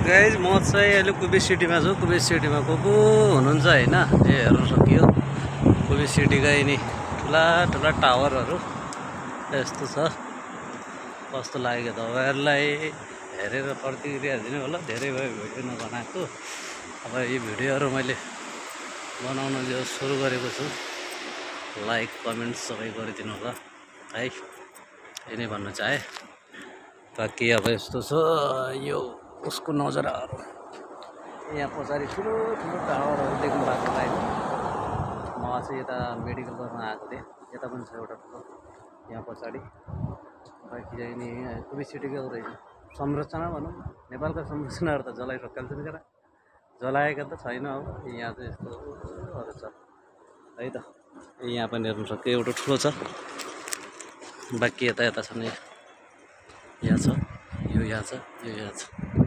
Guys म चाहिँ अहिले कुबेर सिटीमा छु। कुबेर सिटीमा को हुनुहुन्छ होइन, हेर्न सकियो। कुबेर सिटीका यिनी ठुला ठुला टावरहरू यस्तो छ। कस्तो लाग्यो तपाईँहरूलाई हेरेर प्रतिक्रिया दिनु होला। धेरै भयो भिडियो नबनाएको। अब यो भिडियोहरू मैले बनाउन जो सुरु गरेको छु। लाइक कमेन्ट सबै गरिदिनु होला है, यही भन्न चाहे। बाँकी अब यस्तो छ यो उसको नजाराहरू। यहाँ पछाडि ठुलो ठुलो टावरहरू देख्नु भएको छैन। म चाहिँ यता मेडिकल गर्न आएको थिएँ। यता पनि छ एउटा ठुलो यहाँ पछाडि। बाँकी चाहिँ नि कुबेर सिटीको एउटा संरचना भनौँ, नेपालका संरचनाहरू त जलाइसकेको छ। जलाएका त छैन। अब यहाँ चाहिँ यस्तोहरू छ है त। यहाँ पनि हेर्नु सक्यो एउटा ठुलो छ। बाँकी यता यता छ नि, यहाँ छ, यो यहाँ छ, यो यहाँ छ।